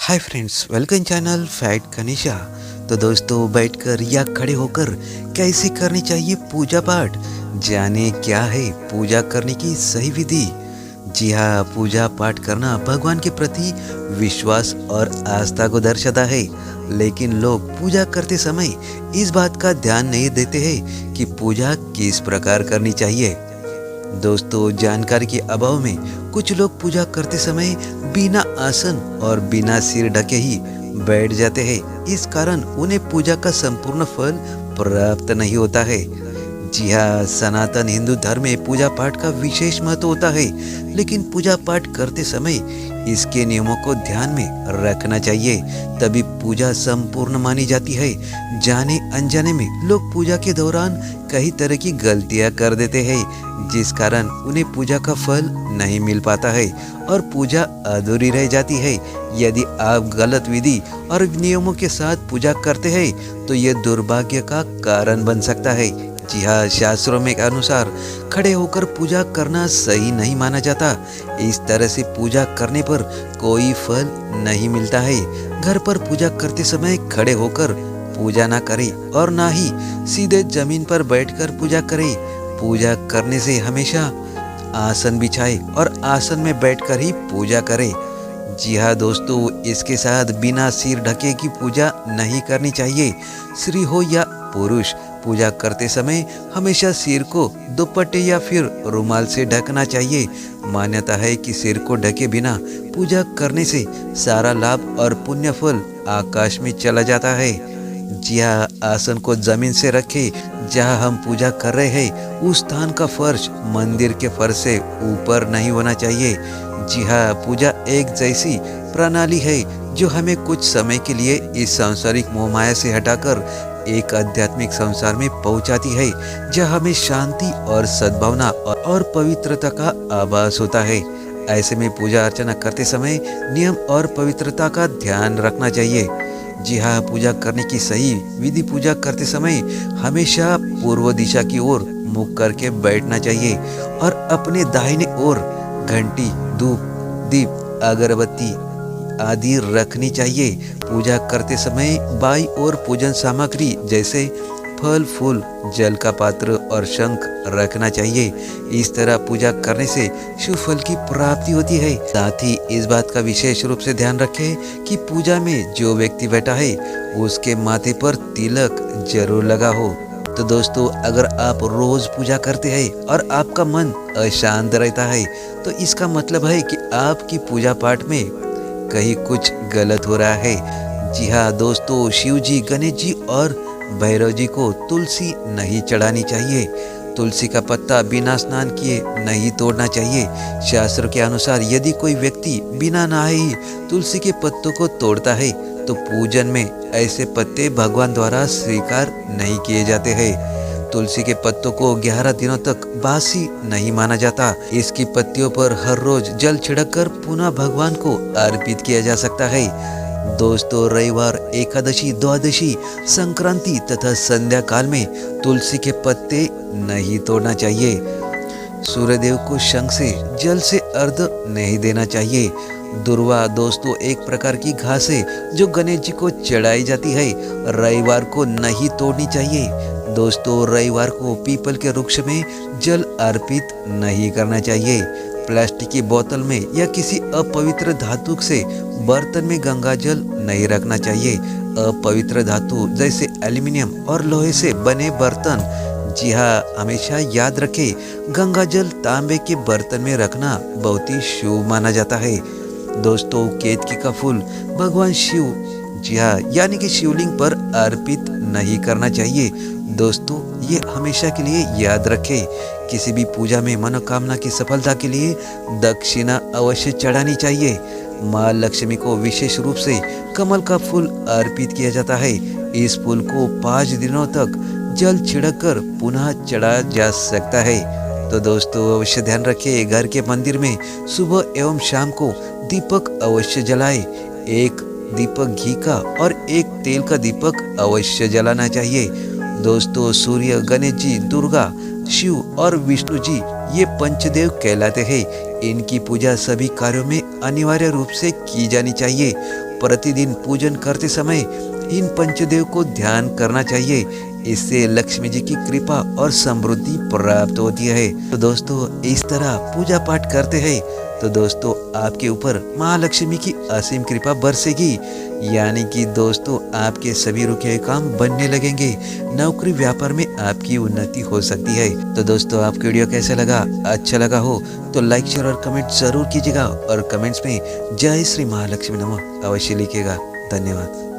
हाय friends, welcome channel फैट कनिशा। तो दोस्तों, बैठकर या खड़े होकर कैसे करनी चाहिए पूजा पाठ, जाने क्या है पूजा करने की सही विधि। जी हाँ, पूजा पाठ करना भगवान के प्रति विश्वास और आस्था को दर्शाता है। लेकिन लोग पूजा करते समय इस बात का ध्यान नहीं देते हैं कि पूजा किस प्रकार करनी चाहिए। दोस्तों, जानकारी के अभाव में कुछ लोग पूजा करते समय बिना आसन और बिना सिर ढके ही बैठ जाते हैं। इस कारण उन्हें पूजा का संपूर्ण फल प्राप्त नहीं होता है। जी हाँ, सनातन हिंदू धर्म में पूजा पाठ का विशेष महत्व होता है, लेकिन पूजा पाठ करते समय इसके नियमों को ध्यान में रखना चाहिए, तभी पूजा संपूर्ण मानी जाती है। जाने अनजाने में लोग पूजा के दौरान कई तरह की गलतियां कर देते हैं, जिस कारण उन्हें पूजा का फल नहीं मिल पाता है और पूजा अधूरी रह जाती है। यदि आप गलत विधि और नियमों के साथ पूजा करते हैं तो यह दुर्भाग्य का कारण बन सकता है। जी हाँ, शास्त्रों में अनुसार खड़े होकर पूजा करना सही नहीं माना जाता। इस तरह से पूजा करने पर कोई फल नहीं मिलता है। घर पर पूजा करते समय खड़े होकर पूजा ना करें और ना ही सीधे जमीन पर बैठकर पूजा करें। पूजा करने से हमेशा आसन बिछाए और आसन में बैठकर ही पूजा करें। जी हाँ दोस्तों, इसके साथ बिना सिर ढके की पूजा नहीं करनी चाहिए। स्त्री हो या पुरुष, पूजा करते समय हमेशा सिर को दुपट्टे या फिर रुमाल से ढकना चाहिए। मान्यता है कि सिर को ढके बिना पूजा करने से सारा लाभ और पुण्य फल आकाश में चला जाता है। जी हाँ, आसन को जमीन से रखें। जहाँ हम पूजा कर रहे हैं उस स्थान का फर्श मंदिर के फर्श से ऊपर नहीं होना चाहिए। जी हाँ, पूजा एक जैसी प्रणाली है जो हमें कुछ समय के लिए इस सांसारिक मोह माया से हटाकर एक आध्यात्मिक संसार में पहुंचाती है, जहाँ हमें शांति और सद्भावना और पवित्रता का आभास होता है। ऐसे में पूजा अर्चना करते समय नियम और पवित्रता का ध्यान रखना चाहिए। जी हाँ, पूजा करने की सही विधि, पूजा करते समय हमेशा पूर्व दिशा की ओर मुख करके बैठना चाहिए और अपने दाहिने ओर घंटी, धूप, दीप, अगरबत्ती आदि रखनी चाहिए। पूजा करते समय बाईं ओर पूजन सामग्री जैसे फल, फूल, जल का पात्र और शंख रखना चाहिए। इस तरह पूजा करने से शुभ फल की प्राप्ति होती है। साथ ही इस बात का विशेष रूप से ध्यान रखें कि पूजा में जो व्यक्ति बैठा है उसके माथे पर तिलक जरूर लगा हो। तो दोस्तों, अगर आप रोज पूजा करते हैं और आपका मन अशांत रहता है तो इसका मतलब है कि आपकी पूजा पाठ में कहीं कुछ गलत हो रहा है। जी हाँ दोस्तों, शिव जी, गणेश जी और भैरव जी को तुलसी नहीं चढ़ानी चाहिए। तुलसी का पत्ता बिना स्नान किए नहीं तोड़ना चाहिए। शास्त्र के अनुसार यदि कोई व्यक्ति बिना नहाए ही तुलसी के पत्तों को तोड़ता है तो पूजन में ऐसे पत्ते भगवान द्वारा स्वीकार नहीं किए जाते हैं। तुलसी के पत्तों को 11 दिनों तक बासी नहीं माना जाता। इसकी पत्तियों पर हर रोज जल छिड़ककर पुनः भगवान को अर्पित किया जा सकता है। दोस्तों, रविवार, एकादशी, द्वादशी, संक्रांति तथा संध्या काल में तुलसी के पत्ते नहीं तोड़ना चाहिए। सूर्यदेव को शंख से जल से अर्घ्य नहीं देना चाहिए। दुर्वा दोस्तों एक प्रकार की घास है जो गणेश जी को चढ़ाई जाती है। रविवार को नहीं तोड़नी चाहिए। दोस्तों, रविवार को पीपल के वृक्ष में जल अर्पित नहीं करना चाहिए। प्लास्टिक की बोतल में या किसी अपवित्र धातु से बर्तन में गंगा जल नहीं रखना चाहिए। अपवित्र धातु जैसे एल्युमिनियम और लोहे से बने बर्तन, जी हाँ, हमेशा याद रखें, गंगा जल तांबे के बर्तन में रखना बहुत ही शुभ माना जाता है। दोस्तों, केतकी का फूल भगवान शिव, जी हाँ, यानी कि शिवलिंग पर अर्पित नहीं करना चाहिए। दोस्तों, ये हमेशा के लिए याद रखें, किसी भी पूजा में मनोकामना की सफलता के लिए दक्षिणा अवश्य चढ़ानी चाहिए। माँ लक्ष्मी को विशेष रूप से कमल का फूल अर्पित किया जाता है। इस फूल को 5 दिनों तक जल छिड़ककर पुनः चढ़ा जा सकता है। तो दोस्तों, अवश्य ध्यान रखें, घर के मंदिर में सुबह एवं शाम को दीपक अवश्य जलाए। एक दीपक घी का और एक तेल का दीपक अवश्य जलाना चाहिए। दोस्तों, सूर्य, गणेश जी, दुर्गा, शिव और विष्णु जी ये पंचदेव कहलाते हैं। इनकी पूजा सभी कार्यों में अनिवार्य रूप से की जानी चाहिए। प्रतिदिन पूजन करते समय इन पंचदेव को ध्यान करना चाहिए। इससे लक्ष्मी जी की कृपा और समृद्धि प्राप्त होती है। तो दोस्तों इस तरह पूजा पाठ करते हैं तो दोस्तों आपके ऊपर महालक्ष्मी की असीम कृपा बरसेगी। यानी कि दोस्तों आपके सभी रुके हुए काम बनने लगेंगे, नौकरी व्यापार में आपकी उन्नति हो सकती है। तो दोस्तों आपको वीडियो कैसा लगा? अच्छा लगा हो तो लाइक शेयर और कमेंट जरूर कीजिएगा और कमेंट्स में जय श्री महालक्ष्मी नमः अवश्य लिखिएगा। धन्यवाद।